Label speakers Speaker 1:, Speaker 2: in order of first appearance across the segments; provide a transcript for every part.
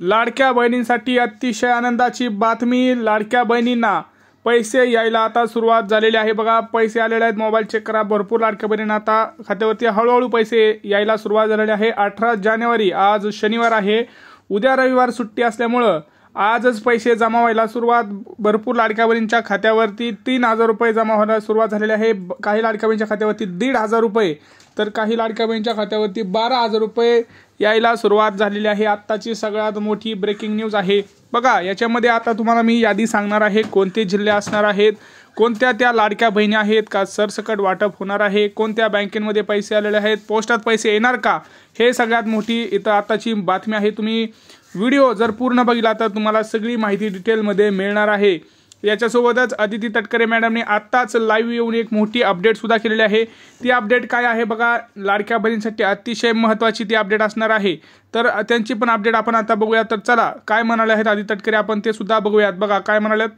Speaker 1: लाडक्या बहिणींसाठी अतिशय आनंदाची बातमी। लाडक्या बहिणींना पैसे यायला आता सुरुवात झालेली आहे। बघा, पैसे आलेले आहेत, मोबाईल चेक करा। भरपूर लाडक्या बहिणींना आता खात्यावरती हळूहळू पैसे यायला सुरुवात झालेली आहे। 18 जानेवारी आज शनिवार आहे, उद्या रविवार सुट्टी असल्यामुळे आजच पैसे जमा व्हायला सुरुवात। भरपूर लाडक्या बहिणींच्या खात्यावरती 3000 रुपये जमा व्हायला सुरुवात झालेली आहे। काही लाडक्या बहिणींच्या खात्यावरती 1500 रुपये, तर काही लाडक्या बहिणींच्या खात्यावरती 12000 रुपये यायला सुरुवात झालेली आहे। आत्ताची सगळ्यात मोठी ब्रेकिंग न्यूज आहे। बघा, याच्यामध्ये आता तुम्हाला मी यादी सांगणार आहे, कोणते जिल्हे असणार आहेत, कोणत्या त्या लाडक्या बहिणी आहेत का सरसकट वाटप होणार आहे, कोणत्या बँकेमध्ये पैसे आलेले आहेत, पोस्टात पैसे येणार का, हे सगळ्यात मोठी इथं आताची बातमी आहे। तुम्ही व्हिडिओ जर पूर्ण बघितला तर तुम्हाला सगळी माहिती डिटेलमध्ये मिळणार आहे। याच्यासोबतच अदिती तटकरे मॅडमने आत्ताच लाईव्ह येऊन एक मोठी अपडेट सुद्धा केलेली आहे। ती अपडेट काय आहे बघा, लाडक्या बहिणींसाठी अतिशय महत्त्वाची ती अपडेट असणार आहे। तर त्यांची पण अपडेट आपण आता बघूया। तर चला, काय म्हणाले आहेत अदिती तटकरे आपण ते सुद्धा बघूयात। बघा काय म्हणालेत।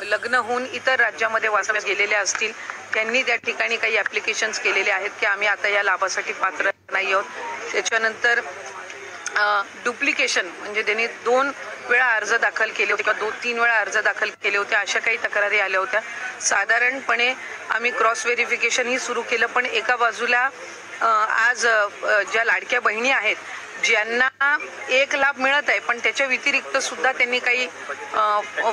Speaker 2: लग्न होऊन इतर राज्यामध्ये वासास गेलेले असतील, त्यांनी त्या ठिकाणी काही ॲप्लिकेशन्स केलेले आहेत की आम्ही आता या लाभासाठी पात्र नाही आहोत। त्याच्यानंतर डुप्लिकेशन म्हणजे त्यांनी 2 वेळा अर्ज दाखल केले होते किंवा 2-3 वेळा अर्ज दाखल केले होते, अशा काही तक्रारी आल्या होत्या। साधारणपणे आम्ही क्रॉस व्हेरिफिकेशनही सुरू केलं, पण एका बाजूला आज ज्या लाडक्या बहिणी आहेत ज्यांना एक लाभ मिळत आहे, पण त्याच्या व्यतिरिक्त सुद्धा त्यांनी काही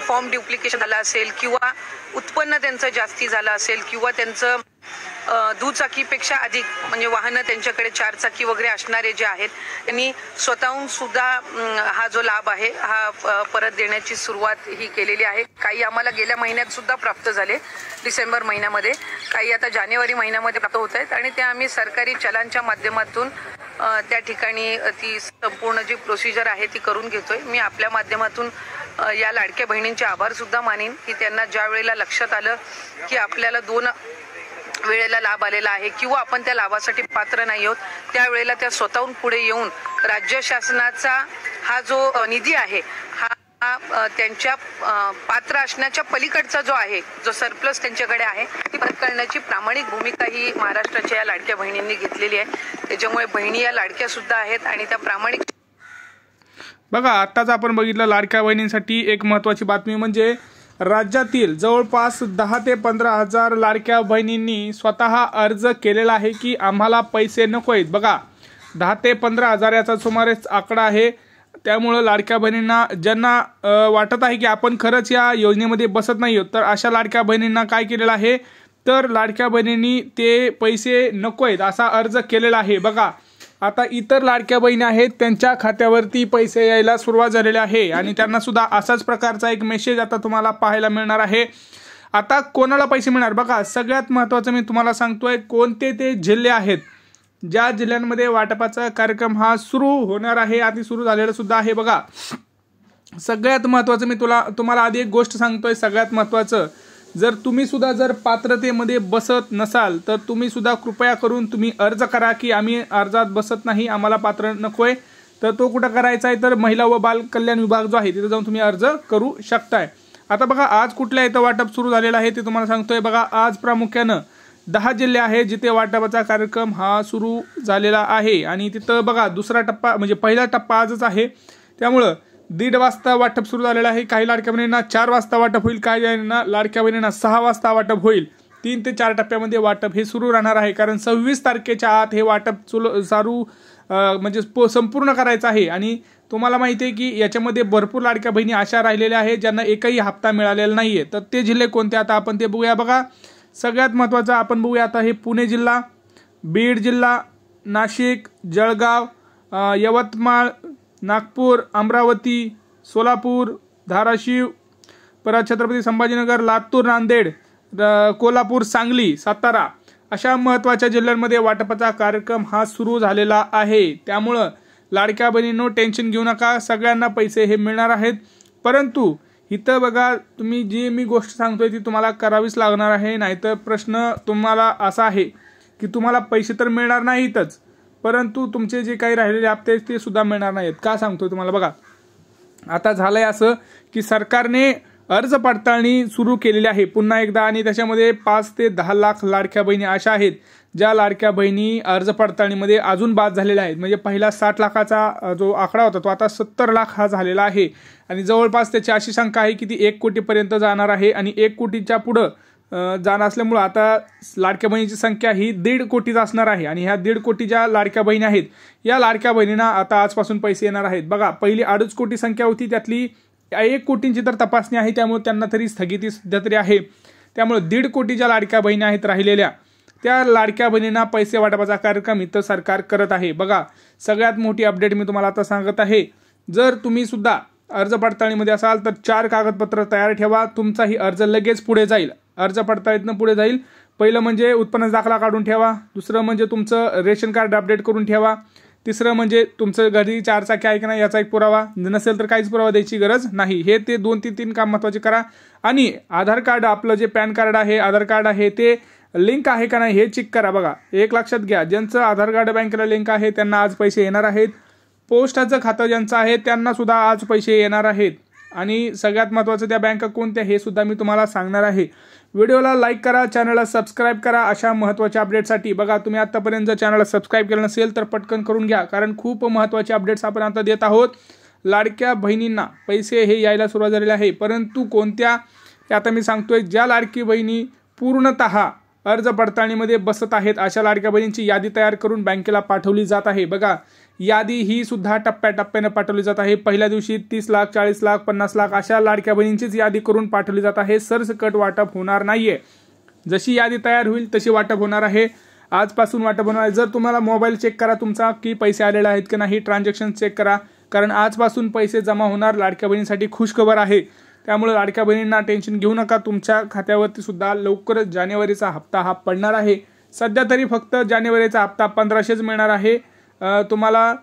Speaker 2: फॉर्म डुप्लिकेशन झाला असेल किंवा उत्पन्न त्यांचं जास्ती झालं असेल किंवा त्यांचं दुचाकीपेक्षा अधिक म्हणजे वाहनं त्यांच्याकडे 4 चाकी वगैरे असणारे जे आहेत त्यांनी स्वतःहून सुद्धा हा जो लाभ आहे हा परत देण्याची सुरुवात ही केलेली आहे। काही आम्हाला गेल्या महिन्यात सुद्धा प्राप्त झाले, डिसेंबर महिन्यामध्ये, काही आता जानेवारी महिन्यामध्ये प्राप्त होत आहेत आणि ते आम्ही सरकारी चलांच्या माध्यमातून त्या ठिकाणी ती संपूर्ण जी प्रोसिजर आहे ती करून घेतोय। मी आपल्या माध्यमातून या लाडक्या बहिणींचे आभार सुद्धा मानेन की त्यांना ज्या वेळेला लक्षात आलं की आपल्याला 2 वेळेला लाभ आलेला आहे किंवा आपण त्या लाभासाठी पात्र नाही आहोत, त्यावेळेला त्या स्वतःहून पुढे येऊन राज्य शासनाचा हा जो निधी आहे हा त्यांच्या पात्र असण्याच्या पलीकडचा जो आहे, जो सरप्लस त्यांच्याकडे आहे, ती परत करण्याची प्रामाणिक भूमिका ही महाराष्ट्राच्या या लाडक्या बहिणींनी घेतलेली आहे। त्याच्यामुळे बहिणी या लाडक्या सुद्धा आहेत आणि त्या प्रामाणिक।
Speaker 1: बघा, आत्ताच आपण बघितलं लाडक्या बहिणींसाठी एक महत्त्वाची बातमी म्हणजे राज्यातील जवळपास 10 ते 15 हजार लाडक्या बहिणींनी स्वतः अर्ज केलेला आहे की आम्हाला पैसे नको आहेत। बघा, 10 ते 15 हजार याचा सुमारेच आकडा आहे। त्यामुळे लाडक्या बहिणींना ज्यांना वाटत आहे की आपण खरंच या योजनेमध्ये बसत नाही आहोत, तर अशा लाडक्या बहिणींना काय केलेलं आहे, तर लाडक्या बहिणींनी ते पैसे नको आहेत असा अर्ज केलेला आहे। बघा, आता इतर लाडक्या बहिणी आहेत त्यांच्या खात्यावरती पैसे यायला सुरुवात झालेली आहे आणि त्यांना सुद्धा असाच प्रकारचा एक मेसेज आता तुम्हाला पाहायला मिळणार आहे। आता कोणाला पैसे मिळणार बघा, सगळ्यात महत्त्वाचं मी तुम्हाला सांगतोय कोणते ते जिल्हे आहेत ज्या जिल्ह्यांमध्ये वाटपाचा कार्यक्रम हा सुरू होणार आहे, आधी सुरू झालेला सुद्धा आहे। बघा, सगळ्यात महत्त्वाचं मी तुम्हाला आधी एक गोष्ट सांगतोय, सगळ्यात महत्त्वाचं, जर तुम्ही सुद्धा जर पात्रतेमध्ये बसत नसाल तर तुम्ही सुद्धा कृपया करून तुम्ही अर्ज करा की आम्ही अर्जात बसत नाही, आम्हाला पात्र नकोय। तर तो कुठं करायचा आहे, तर महिला व बाल कल्याण विभाग जो आहे तिथे जाऊन तुम्ही अर्ज करू शकताय। आता बघा, आज कुठल्या इथं वाटप सुरू झालेलं आहे ते तुम्हाला सांगतोय। बघा, आज प्रामुख्यानं 10 जिल्हे आहेत जिथे वाटपाचा कार्यक्रम हा सुरू झालेला आहे आणि तिथं बघा दुसरा टप्पा म्हणजे पहिला टप्पा आजच आहे, त्यामुळं 1:30 वाजता वाटप सुरू झालेलं आहे। काही लाडक्या बहिणींना 4 वाजता वाटप होईल, काही लाडक्या बहिणींना 6 वाजता वाटप होईल। 3 ते 4 टप्प्यामध्ये वाटप हे सुरू राहणार आहे, कारण 26 तारखेच्या आत हे वाटप चालू म्हणजे संपूर्ण करायचं आहे। आणि तुम्हाला माहिती आहे की याच्यामध्ये भरपूर लाडक्या बहिणी अशा राहिलेल्या आहेत ज्यांना एकही हप्ता मिळालेला नाहीये। तर ते जिल्हे कोणते आता आपण ते बघूया। बघा, सगळ्यात महत्त्वाचं आपण बघूया आता हे पुणे जिल्हा, बीड जिल्हा, नाशिक, जळगाव, यवतमाळ, नागपूर, अमरावती, सोलापूर, धाराशिव, परत छत्रपती संभाजीनगर, लातूर, नांदेड, कोल्हापूर, सांगली, सातारा अशा महत्त्वाच्या जिल्ह्यांमध्ये वाटपाचा कार्यक्रम हा सुरू झालेला आहे। त्यामुळं लाडक्या बहिणींनो टेन्शन घेऊ नका, सगळ्यांना पैसे हे मिळणार आहेत। परंतु इथं बघा, तुम्ही जी मी गोष्ट सांगतोय ती तुम्हाला करावीच लागणार आहे, नाहीतर प्रश्न तुम्हाला असा आहे की तुम्हाला पैसे तर मिळणार नाहीतच, परंतु तुमचे जे काही राहिलेले हप्ते ते सुद्धा मिळणार नाहीत। का सांगतोय तुम्हाला, बघा, आता झालंय असं की सरकारने अर्ज पडताळणी सुरू केलेली आहे पुन्हा एकदा, आणि त्याच्यामध्ये 5 ते 10 लाख लाडक्या बहिणी अशा आहेत ज्या लाडक्या बहिणी अर्ज पडताळणीमध्ये अजून बाद झालेल्या आहेत. म्हणजे पहिला 60 लाखाचा जो आकडा होता तो आता 70 लाख हा झालेला आहे, आणि जवळपास त्याची अशी शंका आहे की ती 1 कोटीपर्यंत जाणार आहे, आणि 1 कोटीच्या पुढं जाणार असल्यामुळं आता लाडक्या बहिणीची संख्या ही 1.5 कोटीच असणार आहे. आणि ह्या 1.5 कोटी ज्या लाडक्या बहिणी आहेत या लाडक्या बहिणींना आता आजपासून पैसे येणार आहेत. बघा, पहिली 2.5 कोटी संख्या होती, त्यातली 1 कोटींची तर तपासणी आहे, त्यामुळे त्यांना तरी स्थगिती सध्या तरी आहे. त्यामुळे 1.5 कोटी ज्या लाडक्या बहिणी आहेत राहिलेल्या, त्या लाडक्या बहिणींना पैसे वाटपाचा कार्यक्रम इथं सरकार करत आहे. बघा, सगळ्यात मोठी अपडेट मी तुम्हाला आता सांगत आहे. जर तुम्ही सुद्धा अर्ज पडताळणीमध्ये असाल तर 4 कागदपत्र तयार ठेवा, तुमचाही अर्ज लगेच पुढे जाईल, अर्ज पडताळणीतनं पुढे जाईल. पहिलं म्हणजे उत्पन्न दाखला काढून ठेवा, दुसरं म्हणजे तुमचं रेशन कार्ड अपडेट करून ठेवा, तिसरं म्हणजे तुमचं घरी 4 चाकी आहे की नाही याचा एक पुरावा, नसेल तर काहीच पुरावा द्यायची गरज नाही. हे ते 2-3 काम महत्त्वाचे करा. आणि आधार कार्ड, आपलं जे पॅन कार्ड आहे, आधार कार्ड आहे, ते लिंक आहे का नाही हे चेक करा. बघा, एक लक्षात घ्या, ज्यांचं आधार कार्ड बँकेला लिंक आहे त्यांना आज पैसे येणार आहेत. पोस्टाचं खातं ज्यांचं आहे त्यांना सुद्धा आज पैसे येणार आहेत. आणि सगळ्यात महत्त्वाचं त्या बँका कोणत्या हे सुद्धा मी तुम्हाला सांगणार आहे. व्हिडिओला लाईक करा, चॅनलला सबस्क्राईब करा अशा महत्त्वाच्या अपडेटसाठी. बघा, तुम्ही आतापर्यंत जर चॅनलला सबस्क्राईब केलं नसेल तर पटकन करून घ्या, कारण खूप महत्त्वाचे अपडेट्स आपण आता देत आहोत. लाडक्या बहिणींना पैसे हे यायला सुरुवात झालेले आहे, परंतु कोणत्या हे आता मी सांगतोय. ज्या लाडकी बहिणी पूर्णतः अर्ज पडताळणीमध्ये बसत आहेत अशा लाडक्या बहिणींची यादी तयार करून बँकेला पाठवली जात आहे. बघा, यादी ही सुद्धा टप्प्याटप्प्याने पाठवली जात आहे. पहिल्या दिवशी 30 लाख, 40 लाख, 50 लाख अशा लाडक्या बहिणींचीच यादी करून पाठवली जात आहे. सरसकट वाटप होणार नाहीये. जशी यादी तयार होईल तशी वाटप होणार आहे. आजपासून वाटप होणार आहे. जर तुम्हाला मोबाईल चेक करा तुमचा की पैसे आलेले आहेत की नाही, ट्रान्झॅक्शन चेक करा, कारण आजपासून पैसे जमा होणार. लाडक्या बहिणींसाठी खुशखबर आहे. त्यामुळे लाडक्या बहिणींना टेन्शन घेऊ नका, तुमच्या खात्यावरती सुद्धा लवकरच जानेवारीचा हप्ता हा पडणार आहे. सध्या तरी फक्त जानेवारीचा हप्ता 1500च मिळणार आहे. तुम्हाला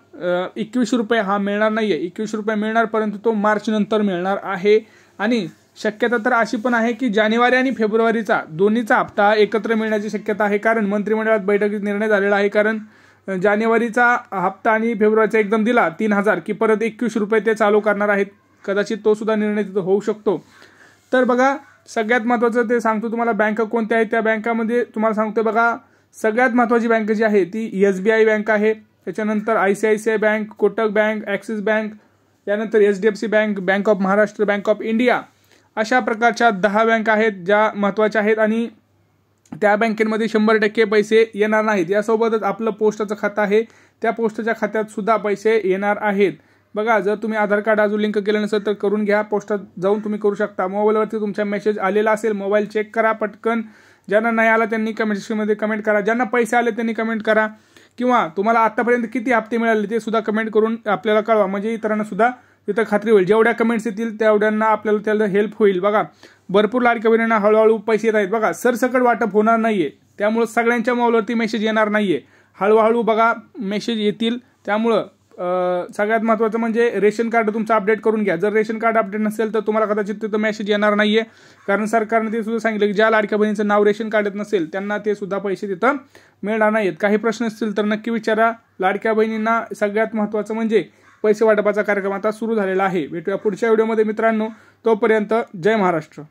Speaker 1: 21 रुपये हा मिळणार नाहीये. 21 रुपये मिळणार, परंतु तो मार्च नंतर मिळणार आहे. आणि शक्यता तर अशी पण आहे की जानेवारी आणि फेब्रुवारीचा दोन्हीचा हप्ता एकत्र मिळण्याची शक्यता आहे, कारण मंत्रिमंडळात बैठकीत निर्णय झालेला आहे. कारण जानेवारीचा हप्ता आणि फेब्रुवारीचा एकदम दिला 3000 की परत 21 रुपये ते चालू करणार आहेत. कदाचित तो सुद्धा निर्णय तिथं होऊ शकतो. तर बघा, सगळ्यात महत्त्वाचं ते सांगतो तुम्हाला, बँका कोणत्या आहेत. त्या बँकामध्ये तुम्हाला सांगतो बघा, सगळ्यात महत्त्वाची बँक जी आहे ती SBI बँक आहे. त्याच्यानंतर ICICI bank, Kotak bank, axis bank, त्यानंतर HDFC bank, bank of Maharashtra, bank of India, अशा प्रकारच्या 10 बँक आहेत ज्या महत्त्वाच्या आहेत. आणि त्या बँकेमध्ये 100% पैसे येणार नाहीत. यासोबतच आपलं पोस्टाचं खातं आहे, त्या पोस्टाच्या खात्यात सुद्धा पैसे येणार आहेत. बघा, जर तुम्ही आधार कार्ड अजून लिंक केलं नसेल तर करून घ्या, पोस्टात जाऊन तुम्ही करू शकता. मोबाईलवरती तुमचा मेसेज आलेला असेल, मोबाईल चेक करा पटकन. ज्यांना नाही आला त्यांनी कमेंट सेक्शनमध्ये कमेंट करा, ज्यांना पैसे आले त्यांनी कमेंट करा, किंवा तुम्हाला आतापर्यंत किती हप्ते मिळाले ते सुद्धा कमेंट करून आपल्याला कळवा, म्हणजे इतरांना सुद्धा तिथं खात्री होईल. जेवढ्या कमेंट्स येतील तेवढ्यांना आपल्याला त्याला हेल्प होईल. बघा, भरपूर लाडक्या बहिणींना हळूहळू पैसे येत आहेत. बघा, सरसकट वाटप होणार नाहीये, त्यामुळे सगळ्यांच्या मोबाईलवरती मेसेज येणार नाहीये. हळूहळू बघा मेसेज येतील. त्यामुळं सगळ्यात महत्त्वाचं म्हणजे रेशन कार्ड तुमचं अपडेट करून घ्या. जर रेशन कार्ड अपडेट नसेल तर तुम्हाला कदाचित तिथं मेसेज येणार नाहीये, कारण सरकारने ते सुद्धा सांगितलं की ज्या लाडक्या बहिणीचं नाव रेशन कार्डात नसेल त्यांना ते सुद्धा पैसे तिथं मिळणार नाहीत. काही प्रश्न असतील तर नक्की विचारा. लाडक्या बहिणींना सगळ्यात महत्त्वाचं म्हणजे पैसे वाटपाचा कार्यक्रम आता सुरू झालेला आहे. भेटूया पुढच्या व्हिडिओमध्ये मित्रांनो. तोपर्यंत जय महाराष्ट्र.